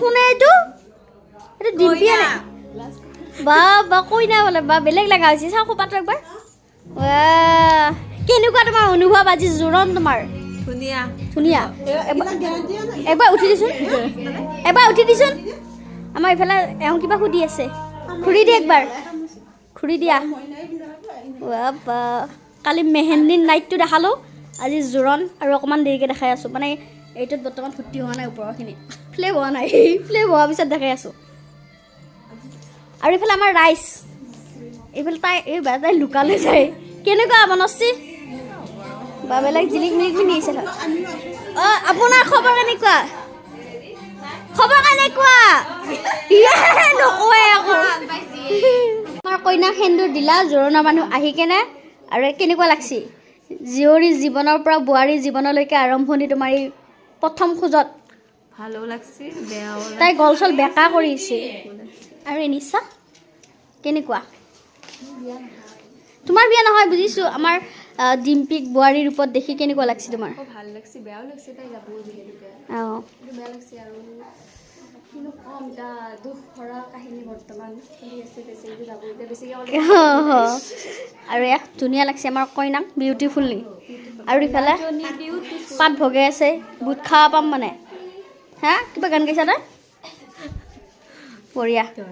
কোনে এইটো এইটো ডিম্পিয়া নে বা বা কইনা বোলে বা বেলেগ লগা হৈছে চাওঁ খোপাটো একবাৰ কেনেকুৱা তোমাৰ অনুভৱ আজি জোৰণ তোমাৰ ধুনীয়া ধুনীয়া একবাৰ উঠি দিছোন এবাৰ উঠি দিছোন আমাৰ ইফালে এওঁ কিবা সুধি আছে ঘূৰি দিয়া একবাৰ ঘূৰি দিয়া বা কালি মেহেন্দিৰ নাইটটো দেখালোঁ আজি জোৰণ আৰু অকণমান দেৰিকৈ দেখাই আছোঁ মানে এইটোত বৰ্তমান ফুৰ্তি হোৱা নাই ওপৰৰখিনি ফ্লেপ হোৱা নাই ফ্লেপ হোৱাৰ পিছত দেখাই আছোঁ আৰু এইফালে আমাৰ ৰাইচ এইফালে তাই লুকালৈ যায় কেনেকুৱা বনশ্ৰী বা বেলেগ জিলিক মিলিক পিন্ধি আহিছে অঁ আপোনাৰ খবৰ কেনেকুৱা খবৰ কেনেকুৱা নকয় আকৌ আমাৰ কইনাক সেন্দুৰ দিলা জোৰোণৰ মানুহ আহি কেনে আৰু কেনেকুৱা লাগছি জীয়ৰী জীৱনৰ পৰা বোৱাৰী জীৱনলৈকে আৰম্ভণি তোমাৰ এই প্ৰথম খোজত ভালো লাগছে বেয়াও তাই গল চল বেকা কৰিছে আৰু নিচা কেনেকুৱা তোমাৰ বিয়া নহয় বুজিছোঁ আমাৰ ডিম্পিক বোৱাৰীৰ ৰূপত দেখি কেনেকুৱা লাগছে তোমাৰ ভাল লাগছে বেয়াও লাগছে তাই যাব যিহেতুকে অঁ বেয়া লাগছে আৰু কিনো কম এটা দুখ ভৰা কাহিনী বৰ্তমান চলি আছে বেছিকৈ যাব এতিয়া বেছিকৈ আৰু ধুনীয়া লাগছে আমাৰ কইনাক বিউটিফুল্লি আৰু ইফালে পাত ভগাই আছে বুট খাব পাম মানে হা কিবা গান গাইছা তই বঢ়িয়া